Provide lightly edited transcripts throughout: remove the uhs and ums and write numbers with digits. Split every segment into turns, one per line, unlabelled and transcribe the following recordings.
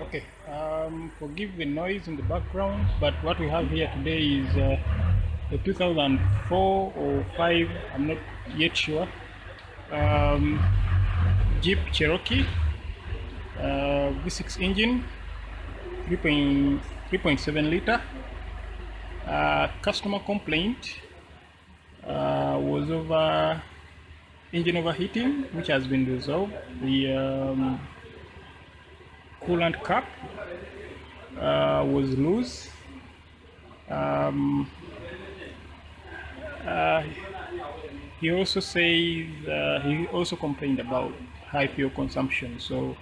Okay, forgive the noise in the background, but what we have here today is the 2004 or 5, I'm not yet sure, um, Jeep Cherokee V6 engine, 3.7 liter. Customer complaint was over engine overheating, which has been resolved. The coolant cap was loose. He also says he also complained about high fuel consumption. So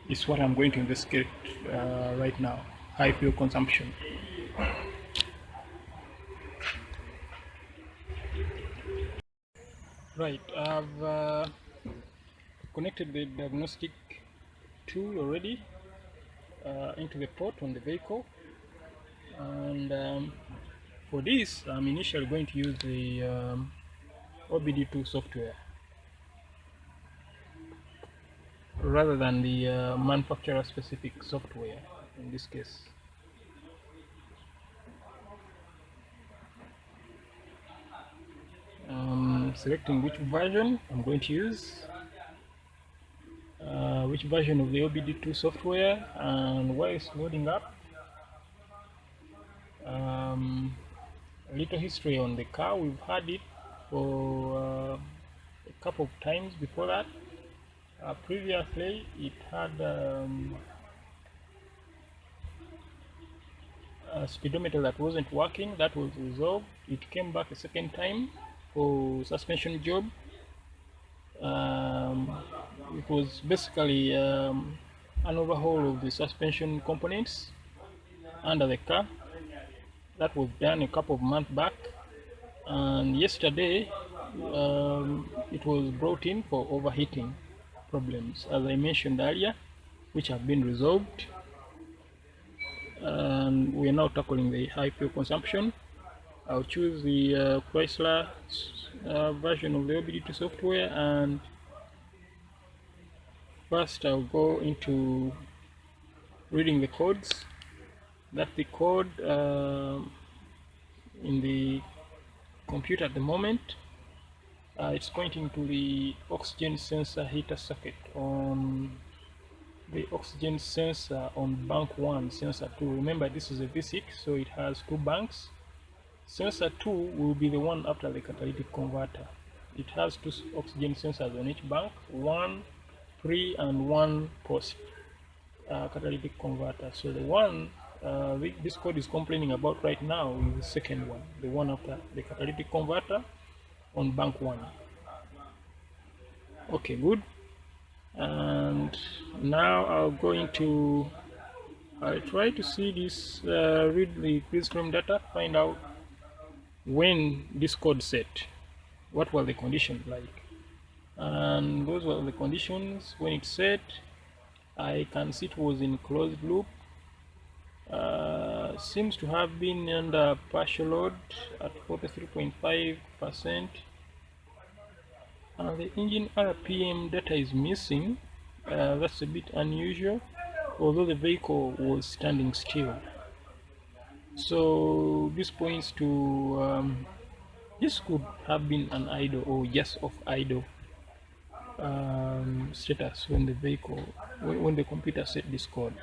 it's what I'm going to investigate right now. High fuel consumption. Right, I've connected the diagnostic tool already into the port on the vehicle, and for this I'm initially going to use the OBD2 software rather than the manufacturer specific software in this case. Selecting which version I'm going to use, which version of the OBD2 software, and while it's loading up, a little history on the car. We've had it for a couple of times before that. Previously it had a speedometer that wasn't working. That was resolved. It came back a second time for suspension job. It was basically an overhaul of the suspension components under the car. That was done a couple of months back, and yesterday it was brought in for overheating problems, as I mentioned earlier, which have been resolved, and we are now tackling the high fuel consumption. I'll choose the Chrysler version of the OBD2 software, and first I'll go into reading the codes. That's the code in the computer at the moment. It's pointing to the oxygen sensor heater circuit on the oxygen sensor on bank 1, sensor 2. Remember, this is a V6, so it has 2 banks. Sensor 2 will be the one after the catalytic converter. It has 2 oxygen sensors on each bank, 1 pre and 1 post catalytic converter. So the one this code is complaining about right now is the second one, the one after the catalytic converter on bank 1. Okay, good. And now I'll go into, I'll try to see this, read the freeze-frame data, find out when this code set, what were the conditions like, and those were the conditions when it set. I can see it was in closed loop. Seems to have been under partial load at 43.5%, and the engine RPM data is missing. That's a bit unusual, although the vehicle was standing still. So this points to this could have been an idle or just off idle status when the vehicle, when the computer set this code.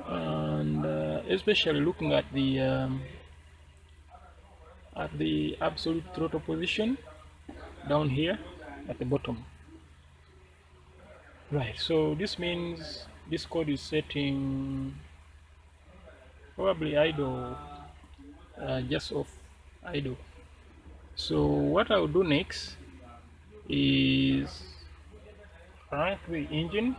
And especially looking at the absolute throttle position down here at the bottom. Right, so this means this code is setting probably idle, just off idle. So what I'll do next is run the engine.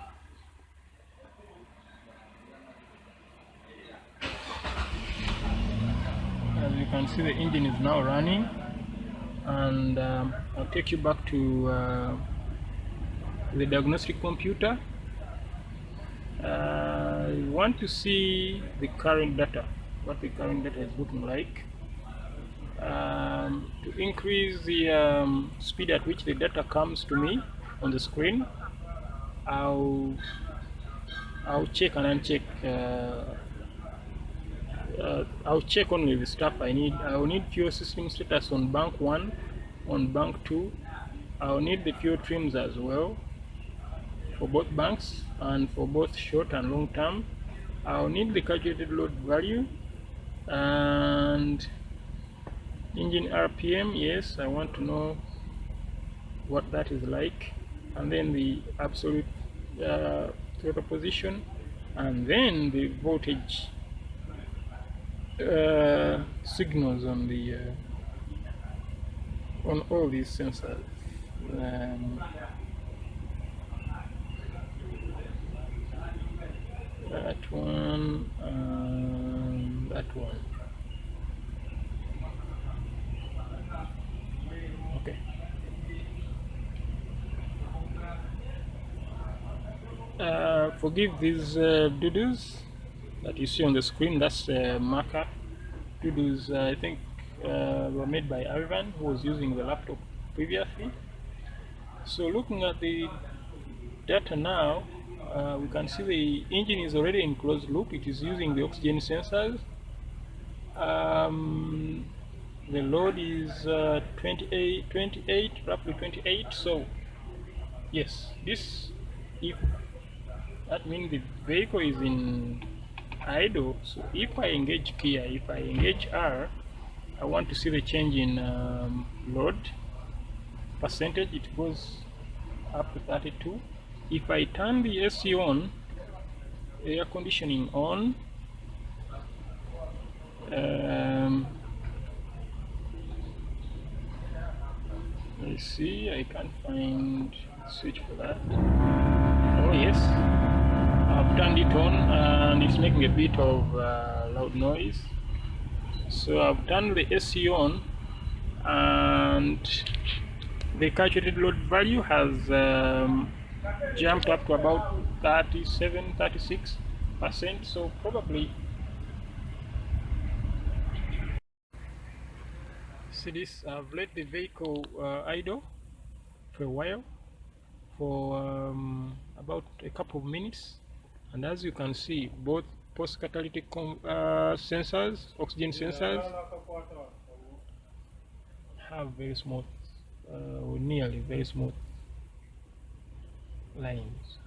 As you can see, the engine is now running, and I'll take you back to the diagnostic computer. I want to see the current data, what the current data is looking like. To increase the speed at which the data comes to me on the screen, I'll check and uncheck. I'll check only the stuff I need. I'll need fuel system status on bank 1, on bank 2. I'll need the fuel trims as well for both banks and for both short and long term. I'll need the calculated load value and engine RPM. Yes, I want to know what that is like, and then the absolute throttle position, and then the voltage signals on the on all these sensors. That one and that one. Okay. Forgive these doodles that you see on the screen. That's marker doodles. I think were made by Ivan, who was using the laptop previously. So looking at the data now, we can see the engine is already in closed loop. It is using the oxygen sensors. The load is 28, roughly 28. So yes, this, if that means the vehicle is in idle. So if I engage gear, if I engage R, I want to see the change in load percentage. It goes up to 32. If I turn the AC on, air conditioning on, let's see, I can't find switch for that. Oh yes, I've turned it on and it's making a bit of loud noise. So I've turned the AC on and the calculated load value has jumped up to about 36%. So probably, see this, I've let the vehicle idle for a while, for about a couple of minutes, and as you can see, both post catalytic sensors, oxygen sensors, have very smooth, or nearly very smooth lines.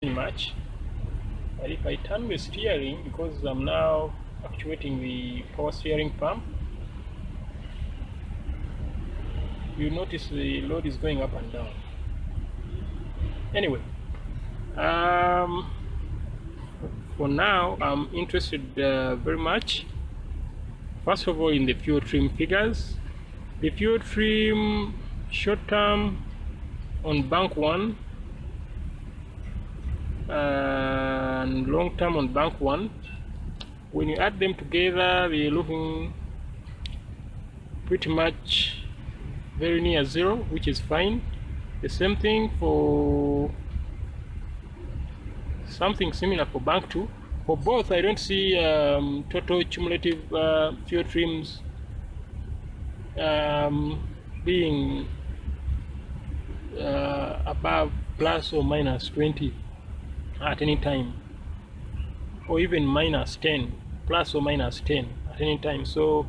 Much, but if I turn the steering, because I'm now actuating the power steering pump, you notice the load is going up and down. Anyway, for now I'm interested very much, first of all, in the fuel trim figures. The fuel trim short term on bank 1 and long term on bank 1, when you add them together, they're looking pretty much very near zero, which is fine. The same thing for something similar for bank 2. For both, I don't see total cumulative fuel trims being above plus or minus 20 at any time, or even minus 10, plus or minus 10 at any time. So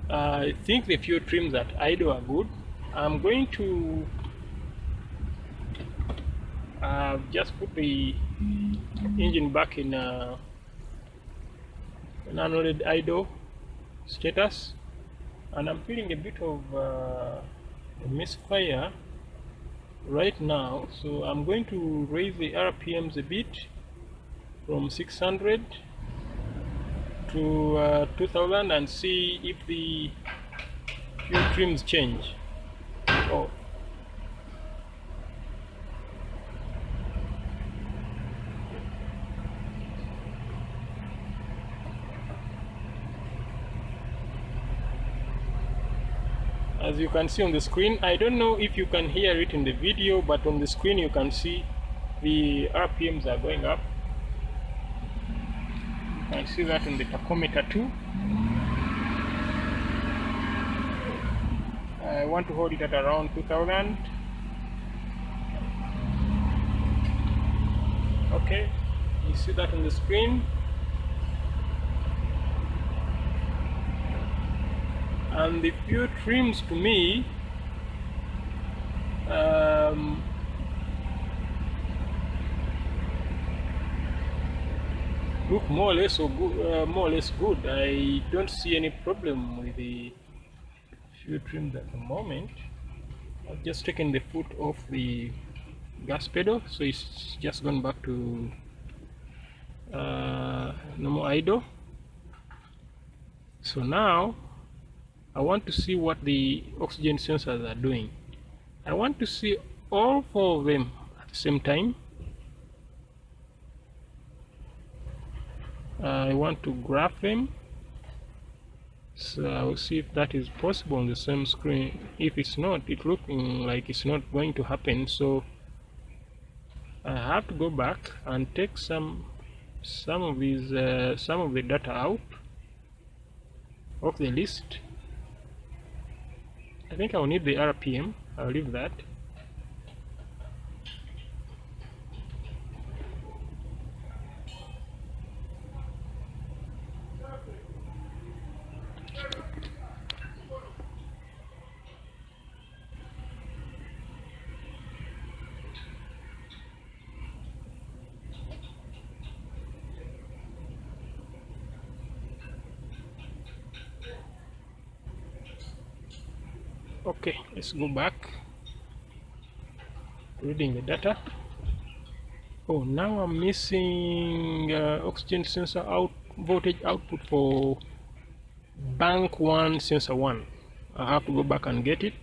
I think the fuel trims at idle are good. I'm going to just put the engine back in an unloaded idle status, and I'm feeling a bit of a misfire right now, so I'm going to raise the RPMs a bit from 600 to 2000 and see if the fuel trims change. Oh, as you can see on the screen, I don't know if you can hear it in the video, but on the screen you can see the RPMs are going up. You can see that in the tachometer too. I want to hold it at around 2000. Okay, you see that on the screen. And the fuel trims to me look more or less good. I don't see any problem with the fuel trims at the moment. I've just taken the foot off the gas pedal, so it's just gone back to normal idle. So now I want to see what the oxygen sensors are doing. I want to see all 4 of them at the same time. I want to graph them, so I will see if that is possible on the same screen. If it's not, it's looking like it's not going to happen, so I have to go back and take some of the data out of the list. I think I'll need the RPM. I'll leave that. Okay, let's go back, reading the data. Oh, now I'm missing oxygen sensor voltage output for bank 1 sensor 1. I have to go back and get it.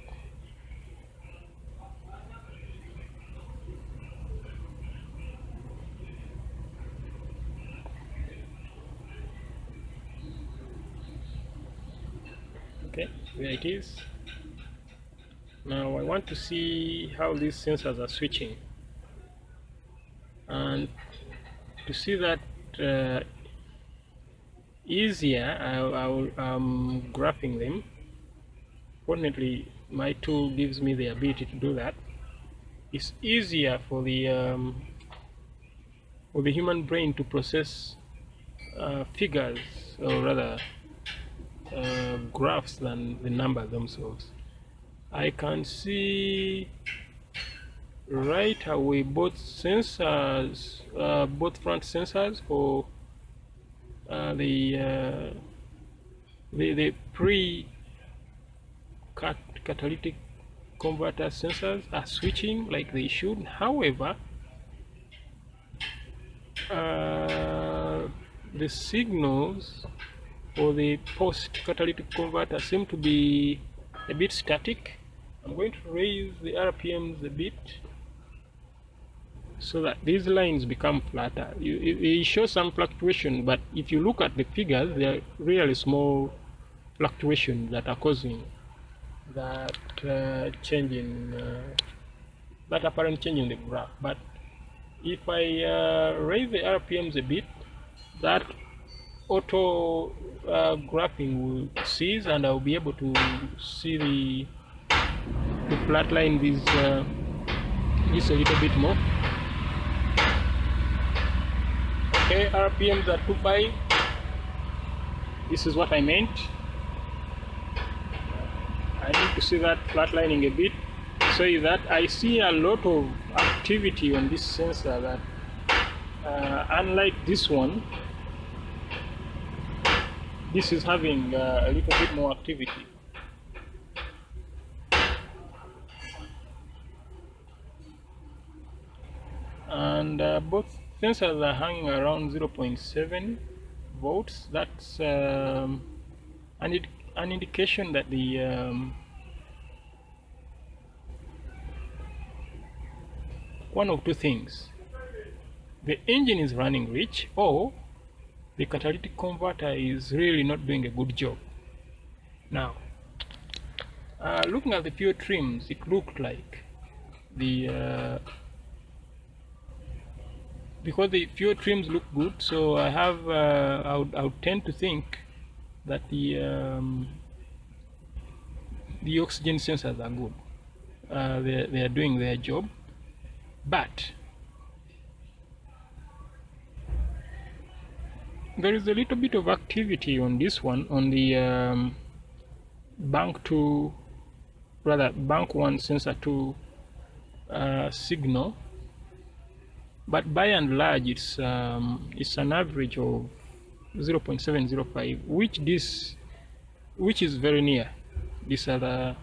Okay, there it is. Now I want to see how these sensors are switching, and to see that easier, I'm graphing them. Fortunately, my tool gives me the ability to do that. It's easier for the human brain to process figures, or rather graphs, than the numbers themselves. I can see right away both sensors, both front sensors for the catalytic converter sensors are switching like they should. However, the signals for the post catalytic converter seem to be a bit static. I'm going to raise the RPMs a bit so that these lines become flatter. It shows some fluctuation, but if you look at the figures, they are really small fluctuations that are causing that change in that apparent change in the graph. But if I raise the RPMs a bit, that auto graphing will cease, and I'll be able to see the flat line this a little bit more. Okay, RPMs are 2.5. This is what I meant. I need to see that flatlining a bit. So that I see a lot of activity on this sensor that unlike this one, this is having a little bit more activity. And both sensors are hanging around 0.7 volts. That's an indication that the one of two things: the engine is running rich, or the catalytic converter is really not doing a good job. Now, looking at the fuel trims, it looked like the because the fuel trims look good, so I have I would tend to think that the oxygen sensors are good. They are doing their job, but there is a little bit of activity on this one, on the bank 2, rather bank 1 sensor 2 signal, but by and large it's an average of 0.705, which is very near this other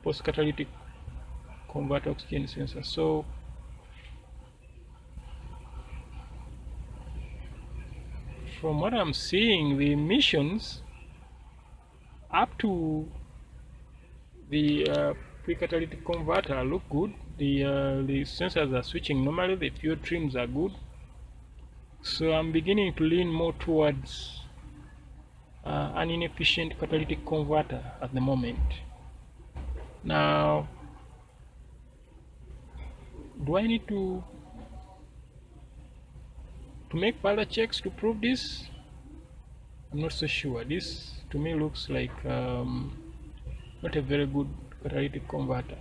post catalytic converter oxygen sensor. So from what I'm seeing, the emissions up to the pre-catalytic converter look good. The sensors are switching normally. The fuel trims are good. So I'm beginning to lean more towards an inefficient catalytic converter at the moment. Now, do I need to make further checks to prove this? I'm not so sure. This to me looks like not a very good catalytic converter.